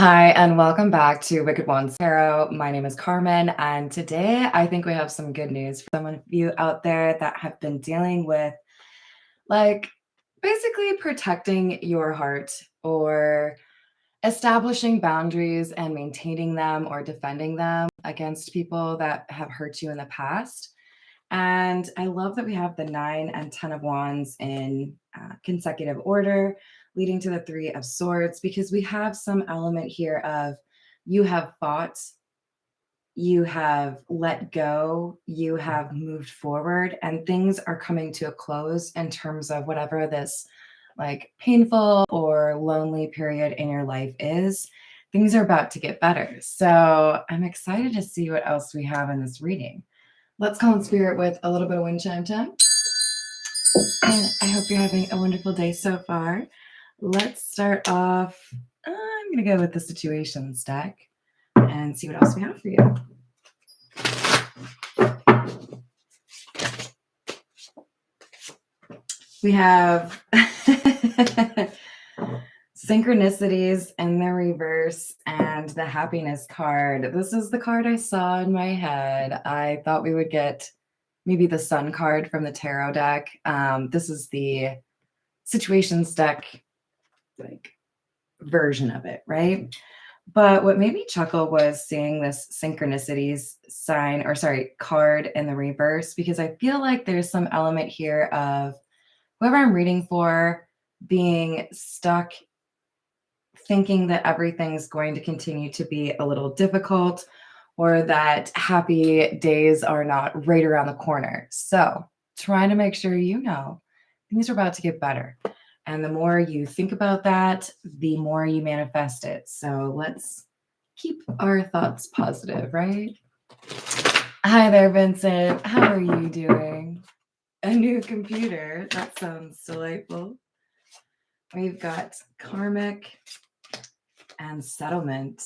Hi, and welcome back to Wicked Ones Tarot. My name is Carmen, and today I think we have some good news for some of you out there that have been dealing with, like, basically protecting your heart or establishing boundaries and maintaining them or defending them against people that have hurt you in the past. And I love that we have the 9 and 10 of Wands in consecutive order, leading to the Three of Swords, because we have some element here of you have fought, you have let go, you have moved forward, and things are coming to a close in terms of whatever this like painful or lonely period in your life is. Things are about to get better. So I'm excited to see what else we have in this reading. Let's call in spirit with a little bit of wind chime time. And I hope you're having a wonderful day so far. Let's start off. I'm going to go with the situations deck and see what else we have for you. We have synchronicities in the reverse and the happiness card. This is the card I saw in my head. I thought we would get maybe the sun card from the tarot deck. This is the situations deck like version of it, right? But what made me chuckle was seeing this synchronicities card in the reverse, because I feel like there's some element here of whoever I'm reading for being stuck thinking that everything's going to continue to be a little difficult or that happy days are not right around the corner. So trying to make sure you know things are about to get better. And the more you think about that, the more you manifest it. So let's keep our thoughts positive, right? Hi there, Vincent. How are you doing? A new computer. That sounds delightful. We've got karmic and settlement.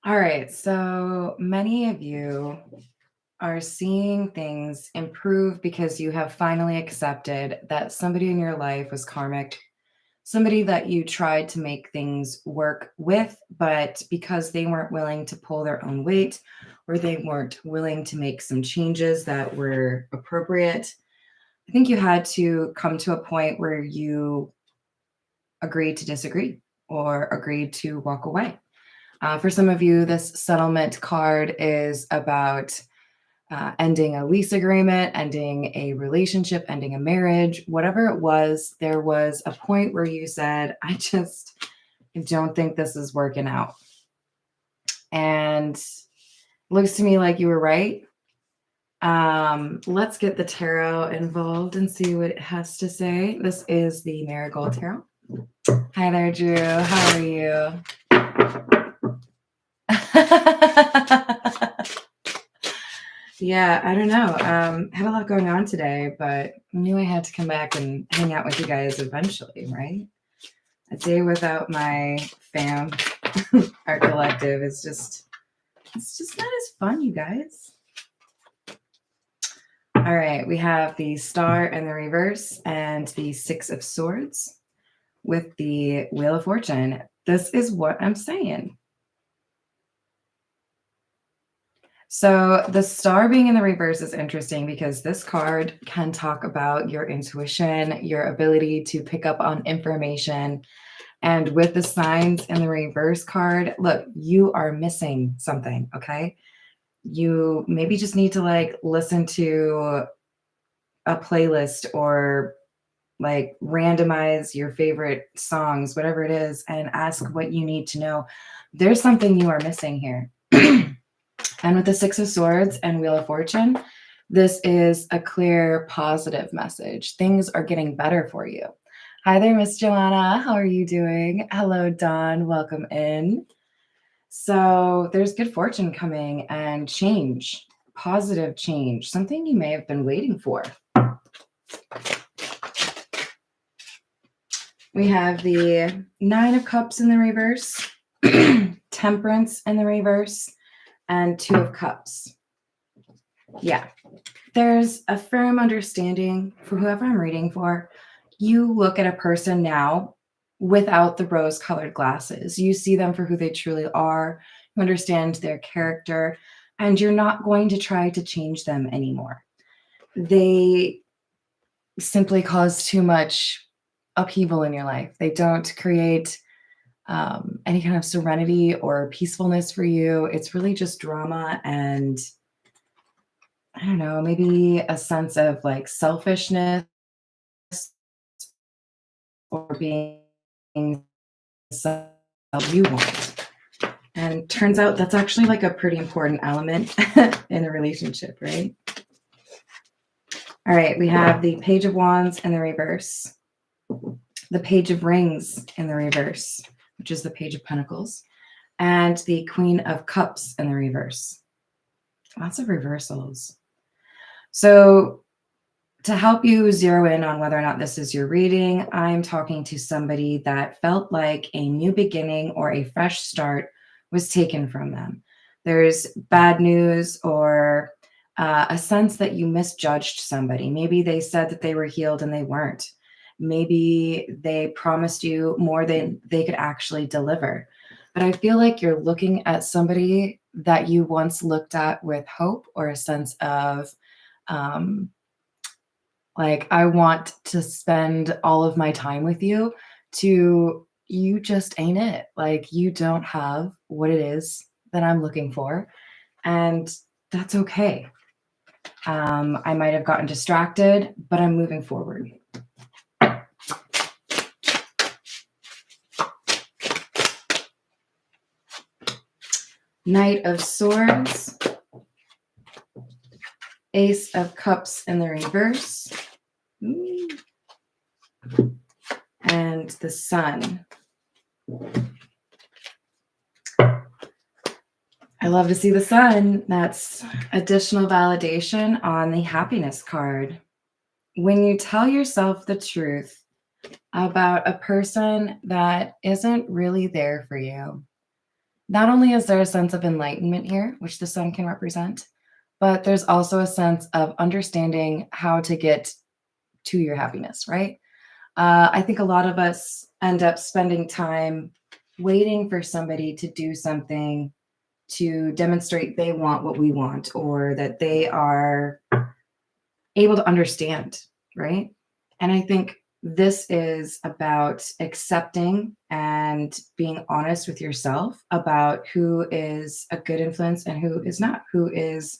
All right, so many of you are seeing things improve because you have finally accepted that somebody in your life was karmic, somebody that you tried to make things work with, but because they weren't willing to pull their own weight or they weren't willing to make some changes that were appropriate, I think you had to come to a point where you agreed to disagree or agreed to walk away. For some of you, this settlement card is about ending a lease agreement, ending a relationship, ending a marriage, whatever it was. There was a point where you said, I just don't think this is working out. And it looks to me like you were right. Let's get the tarot involved and see what it has to say. This is the Marigold Tarot. Hi there, Drew. How are you? Yeah, I don't know. Had a lot going on today, but I knew I had to come back and hang out with you guys eventually, right? A day without my fam, our collective, is just, it's just not as fun, you guys. All right, we have the Star in the reverse and the Six of Swords with the Wheel of Fortune. This is what I'm saying. So the Star being in the reverse is interesting because this card can talk about your intuition, your ability to pick up on information. And with the signs in the reverse card, look, you are missing something, okay? You maybe just need to like listen to a playlist or like randomize your favorite songs, whatever it is, and ask what you need to know. There's something you are missing here. And with the Six of Swords and Wheel of Fortune, this is a clear, positive message. Things are getting better for you. Hi there, Miss Joanna. How are you doing? Hello, Dawn. Welcome in. So there's good fortune coming and change, positive change, something you may have been waiting for. We have the Nine of Cups in the reverse, Temperance in the reverse, and Two of Cups. Yeah, there's a firm understanding for whoever I'm reading for. You look at a person now without the rose-colored glasses. You see them for who they truly are, you understand their character, and you're not going to try to change them anymore. They simply cause too much upheaval in your life. They don't create any kind of serenity or peacefulness for you. It's really just drama and, I don't know, maybe a sense of like selfishness or being self you want. And turns out that's actually like a pretty important element in a relationship, right? All right, we have the Page of Wands in the reverse, the Page of Rings in the reverse, which is the Page of Pentacles, and the Queen of Cups in the reverse. Lots of reversals. So to help you zero in on whether or not this is your reading, I'm talking to somebody that felt like a new beginning or a fresh start was taken from them. There's bad news or a sense that you misjudged somebody. Maybe they said that they were healed and they weren't. Maybe they promised you more than they could actually deliver. But I feel like you're looking at somebody that you once looked at with hope or a sense of, like, I want to spend all of my time with you, to you just ain't it. Like, you don't have what it is that I'm looking for. And that's okay. I might have gotten distracted, but I'm moving forward. Knight of Swords, Ace of Cups in the reverse, and the Sun. I love to see the Sun. That's additional validation on the happiness card. When you tell yourself the truth about a person that isn't really there for you, not only is there a sense of enlightenment here, which the Sun can represent, but there's also a sense of understanding how to get to your happiness, right? I think a lot of us end up spending time waiting for somebody to do something to demonstrate they want what we want or that they are able to understand, right? And I think this is about accepting and being honest with yourself about who is a good influence and who is not, who is,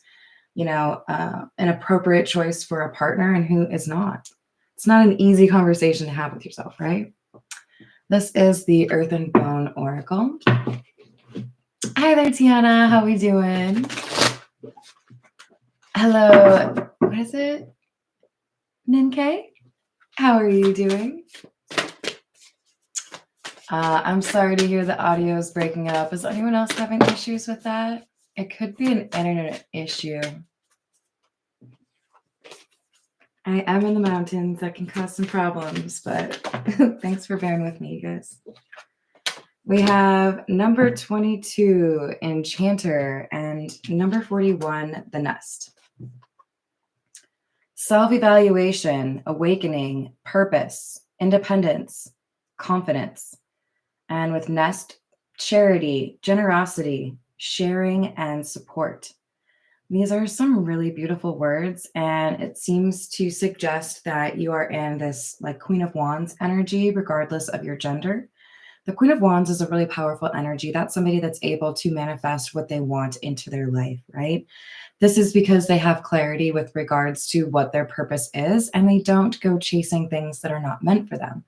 an appropriate choice for a partner and who is not. It's not an easy conversation to have with yourself, right? This is the Earth and Bone Oracle. Hi there, Tiana. How we doing? Hello. What is it? Ninkei? How are you doing? I'm sorry to hear the audio is breaking up. Is anyone else having issues with that? It could be an internet issue. I am in the mountains. That can cause some problems, but thanks for bearing with me, you guys. We have number 22, Enchanter, and number 41, The Nest. Self-evaluation, awakening, purpose, independence, confidence. And with Nest, charity, generosity, sharing, and support. These are some really beautiful words, and it seems to suggest that you are in this like Queen of Wands energy, regardless of your gender. The Queen of Wands is a really powerful energy. That's somebody that's able to manifest what they want into their life, right? This is because they have clarity with regards to what their purpose is, and they don't go chasing things that are not meant for them.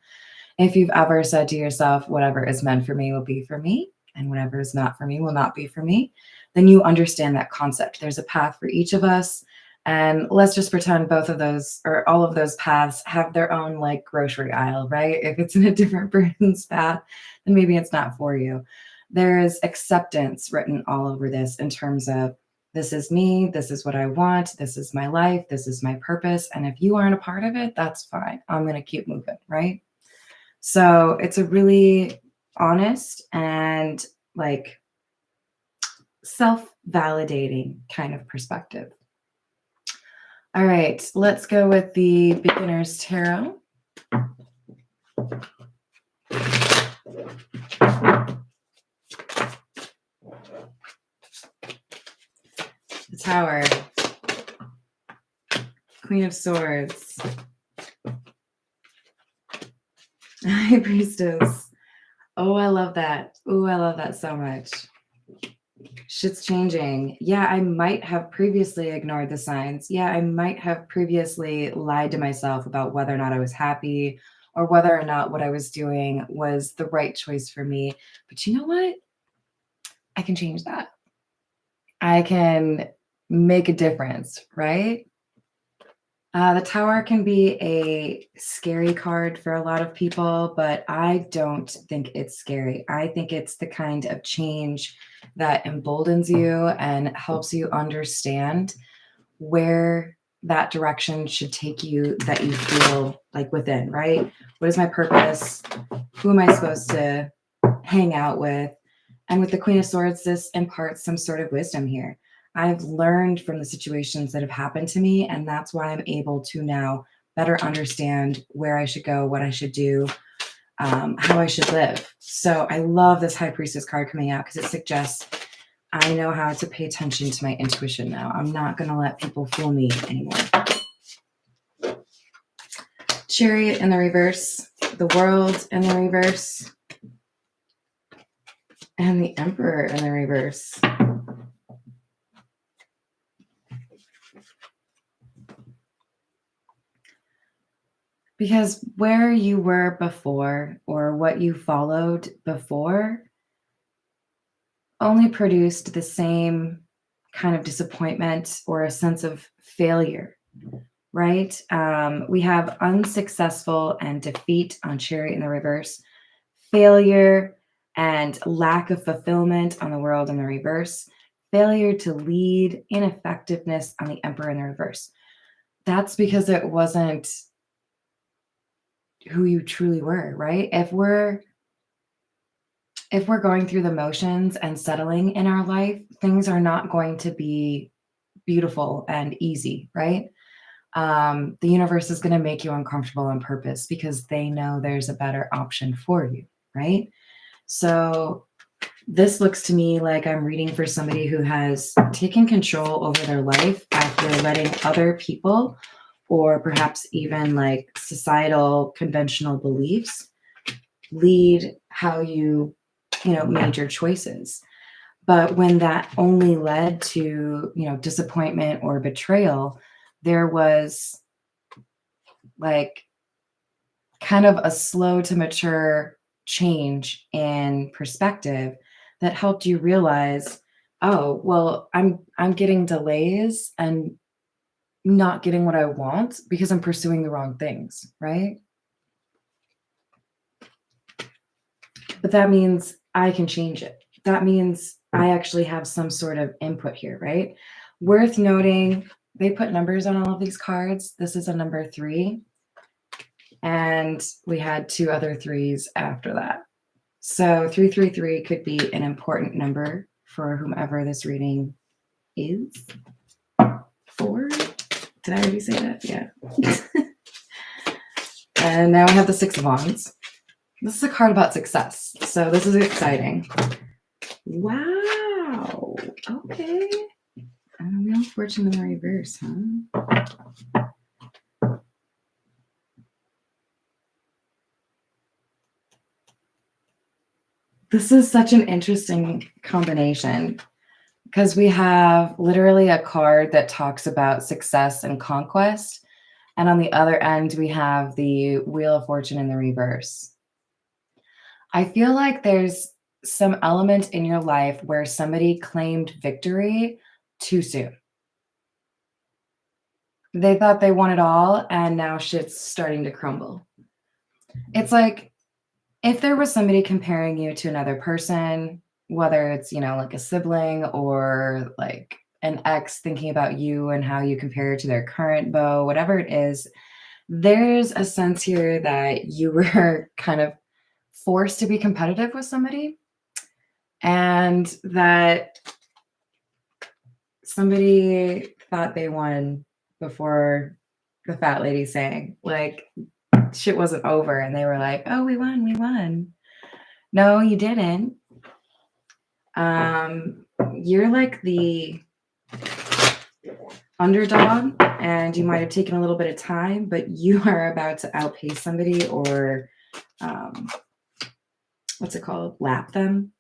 If you've ever said to yourself, whatever is meant for me will be for me, and whatever is not for me will not be for me, then you understand that concept. There's a path for each of us. And let's just pretend both of those or all of those paths have their own like grocery aisle, right? If it's in a different person's path, then maybe it's not for you. There is acceptance written all over this in terms of this is me, this is what I want, this is my life, this is my purpose. And if you aren't a part of it, that's fine. I'm going to keep moving, right? So it's a really honest and like self-validating kind of perspective. All right, let's go with the Beginner's Tarot. The Tower. Queen of Swords. High Priestess. Oh, I love that. Oh, I love that so much. Shit's changing. Yeah, I might have previously ignored the signs. Yeah, I might have previously lied to myself about whether or not I was happy or whether or not what I was doing was the right choice for me. But you know what? I can change that. I can make a difference, right? The Tower can be a scary card for a lot of people, but I don't think it's scary. I think it's the kind of change that emboldens you and helps you understand where that direction should take you that you feel like within, right? What is my purpose? Who am I supposed to hang out with? And with the Queen of Swords, this imparts some sort of wisdom here. I've learned from the situations that have happened to me, and that's why I'm able to now better understand where I should go, what I should do, how I should live. So I love this High Priestess card coming out because it suggests I know how to pay attention to my intuition now. I'm not going to let people fool me anymore. Chariot in the reverse, the World in the reverse, and the Emperor in the reverse. Because where you were before or what you followed before only produced the same kind of disappointment or a sense of failure, right? We have unsuccessful and defeat on Chariot in the reverse, failure and lack of fulfillment on the World in the reverse, failure to lead, ineffectiveness on the Emperor in the reverse. That's because it wasn't who you truly were, right? If we're going through the motions and settling in our life, things are not going to be beautiful and easy, right? The universe is going to make you uncomfortable on purpose because they know there's a better option for you, right? So this looks to me like I'm reading for somebody who has taken control over their life after letting other people or perhaps even like societal conventional beliefs lead how you made your choices. But when that only led to disappointment or betrayal, there was like kind of a slow to mature change in perspective that helped you realize, oh well, I'm getting delays and not getting what I want because I'm pursuing the wrong things, right? But that means I can change it. That means I actually have some sort of input here, right? Worth noting, they put numbers on all of these cards. This is a number 3. And we had 2 other 3s after that. So 333 could be an important number for whomever this reading is. 4? Did I already say that? Yeah. And now we have the 6 of Wands. This is a card about success. So this is exciting. Wow. Okay. Wheel of Fortune in the reverse, huh? This is such an interesting combination because we have literally a card that talks about success and conquest. And on the other end, we have the Wheel of Fortune in the reverse. I feel like there's some element in your life where somebody claimed victory too soon. They thought they won it all, and now shit's starting to crumble. It's like if there was somebody comparing you to another person, whether it's, like a sibling or like an ex thinking about you and how you compare to their current beau, whatever it is, there's a sense here that you were kind of forced to be competitive with somebody and that somebody thought they won before the fat lady sang. Like shit wasn't over and they were like, oh, we won. No, you didn't. You're like the underdog, and you might have taken a little bit of time, but you are about to outpace somebody or what's it called? Lap them.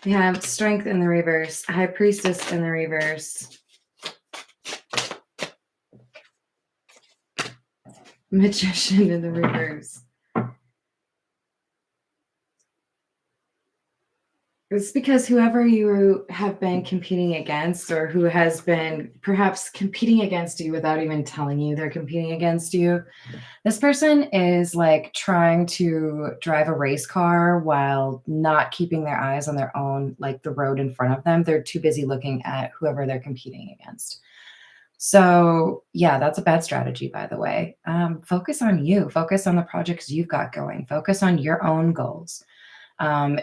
We have Strength in the reverse, High Priestess in the reverse, Magician in the reverse. It's because whoever you have been competing against, or who has been perhaps competing against you without even telling you they're competing against you, this person is like trying to drive a race car while not keeping their eyes on their own, like the road in front of them. They're too busy looking at whoever they're competing against. So yeah, that's a bad strategy, by the way. Focus on you. Focus on the projects you've got going. Focus on your own goals.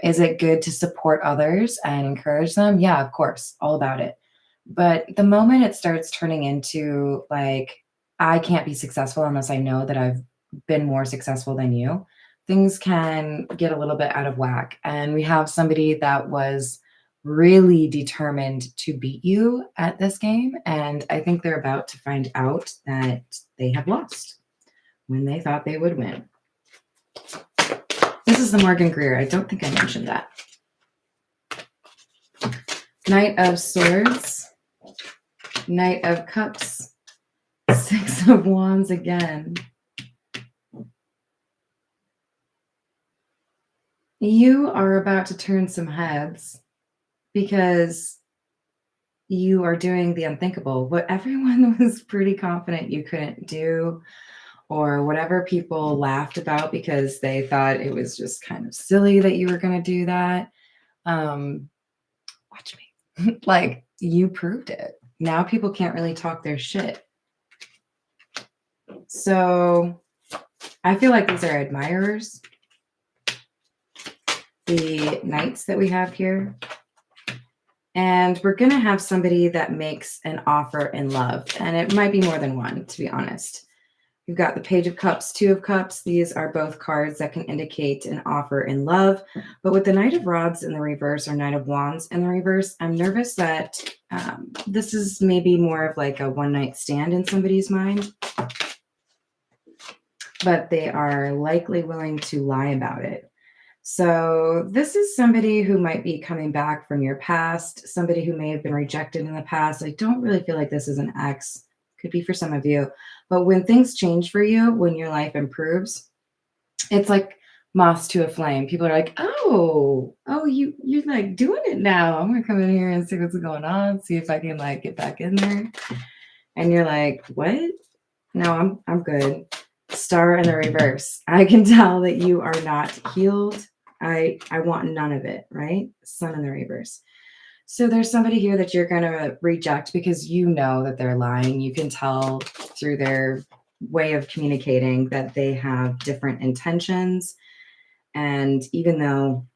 Is it good to support others and encourage them? Yeah, of course, all about it. But the moment it starts turning into like, I can't be successful unless I know that I've been more successful than you, things can get a little bit out of whack. And we have somebody that was really determined to beat you at this game. And I think they're about to find out that they have lost when they thought they would win. This is the Morgan Greer. I don't think I mentioned that. Knight of Swords, Knight of Cups, Six of Wands again. You are about to turn some heads because you are doing the unthinkable. What everyone was pretty confident you couldn't do, or whatever people laughed about because they thought it was just kind of silly that you were going to do that. Watch me. Like, you proved it. Now people can't really talk their shit. So I feel like these are admirers. The knights that we have here. And we're going to have somebody that makes an offer in love. And it might be more than one, to be honest. You've got the Page of Cups, Two of Cups. These are both cards that can indicate an offer in love. But with the Knight of Rods in the reverse or Knight of Wands in the reverse, I'm nervous that this is maybe more of like a one-night stand in somebody's mind. But they are likely willing to lie about it. So this is somebody who might be coming back from your past, somebody who may have been rejected in the past. I don't really feel like this is an ex. Could be for some of you. But when things change for you, when your life improves, it's like moths to a flame. People are like, oh, you're like doing it now. I'm gonna come in here and see what's going on, see if I can like get back in there. And you're like, what? No, I'm good. Star in the reverse. I can tell that you are not healed. I want none of it, right? Sun in the reverse. So there's somebody here that you're going to reject because you know that they're lying. You can tell through their way of communicating that they have different intentions. And even though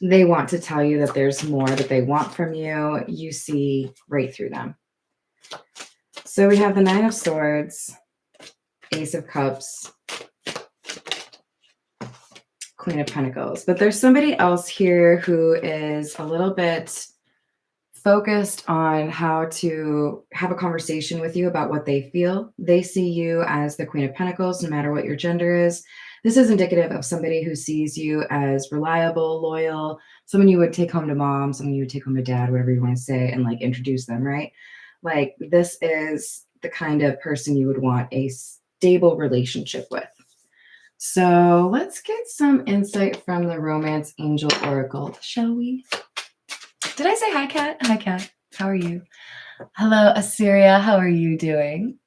they want to tell you that there's more that they want from you, you see right through them. So we have the Nine of Swords, Ace of Cups, Queen of Pentacles. But there's somebody else here who is a little bit focused on how to have a conversation with you about what they feel. They see you as the Queen of Pentacles, no matter what your gender is. This is indicative of somebody who sees you as reliable, loyal, someone you would take home to mom, someone you would take home to dad, whatever you want to say, and like introduce them, right? Like this is the kind of person you would want a stable relationship with. So let's get some insight from the Romance Angel Oracle, shall we? Did I say hi, Kat? Hi, Kat. How are you? Hello, Assyria. How are you doing?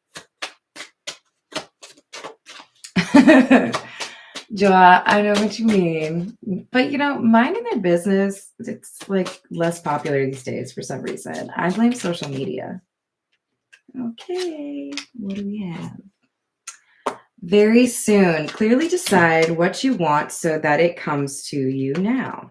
Joa, I know what you mean. But, you know, minding their business, it's like less popular these days for some reason. I blame social media. Okay, what do we have? Very soon, clearly decide what you want so that it comes to you now.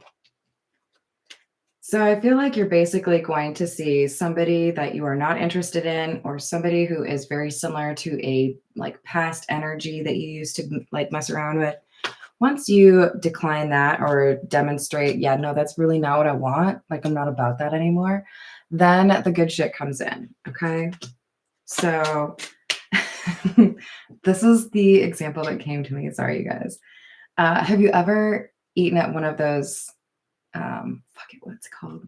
So I feel like you're basically going to see somebody that you are not interested in, or somebody who is very similar to a like past energy that you used to like mess around with. Once you decline that or demonstrate, yeah, no, that's really not what I want, like I'm not about that anymore, then the good shit comes in. Okay. So this is the example that came to me. Sorry, you guys. Have you ever eaten at one of those fuck it, what's it called?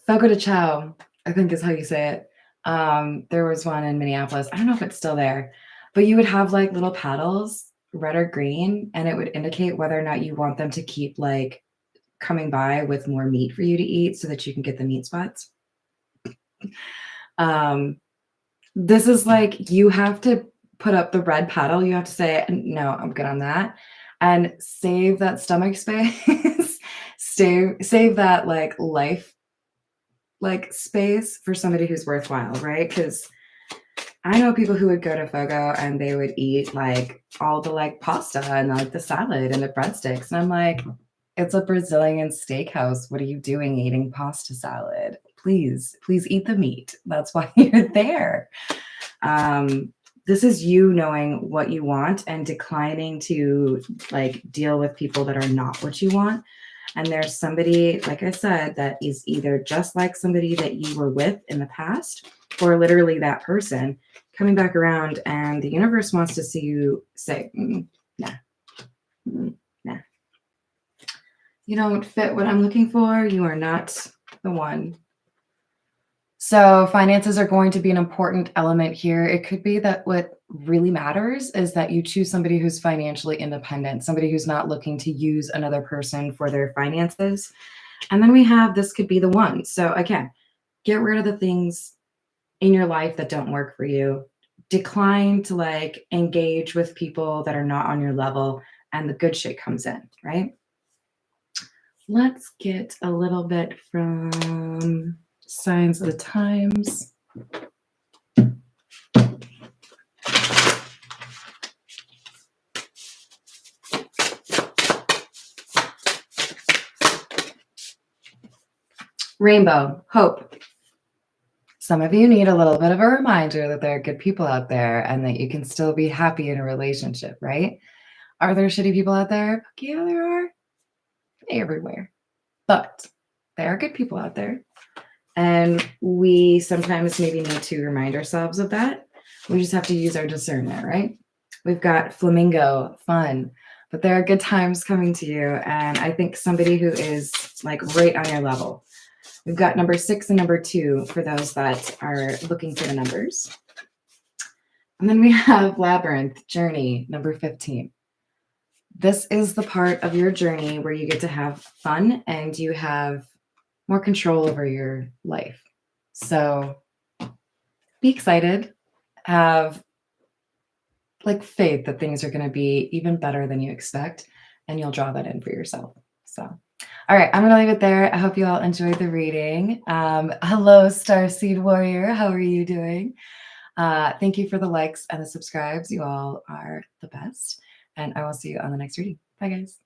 Fogo de Chao, I think is how you say it. There was one in Minneapolis. I don't know if it's still there, but you would have like little paddles, red or green, and it would indicate whether or not you want them to keep like coming by with more meat for you to eat so that you can get the meat spots. Um, this is like you have to put up the red paddle. You have to say, no, I'm good on that. And save that stomach space. Save that like life like space for somebody who's worthwhile, right? Because I know people who would go to Fogo and they would eat like all the like pasta and like the salad and the breadsticks. And I'm like, it's a Brazilian steakhouse. What are you doing eating pasta salad? Please, please eat the meat. That's why you're there. This is you knowing what you want and declining to like deal with people that are not what you want. And there's somebody, like I said, that is either just like somebody that you were with in the past or literally that person coming back around, and the universe wants to see you say, nah, nah. You don't fit what I'm looking for. You are not the one. So finances are going to be an important element here. It could be that what really matters is that you choose somebody who's financially independent, somebody who's not looking to use another person for their finances. And then we have this could be the one. So again, get rid of the things in your life that don't work for you. Decline to like engage with people that are not on your level, and the good shit comes in, right? Let's get a little bit from Signs of the Times. Rainbow, hope. Some of you need a little bit of a reminder that there are good people out there and that you can still be happy in a relationship, right? Are there shitty people out there? Yeah, there are. Everywhere. But there are good people out there. And we sometimes maybe need to remind ourselves of that. We just have to use our discernment, right? We've got flamingo, fun, but there are good times coming to you. And I think somebody who is like right on your level. We've got number 6 and number 2 for those that are looking for the numbers. And then we have Labyrinth, Journey, number 15. This is the part of your journey where you get to have fun and you have more control over your life. So be excited, have like faith that things are going to be even better than you expect, and you'll draw that in for yourself. So, all right, I'm going to leave it there. I hope you all enjoyed the reading. Hello, Starseed Warrior. How are you doing? Thank you for the likes and the subscribes. You all are the best. And I will see you on the next reading. Bye, guys.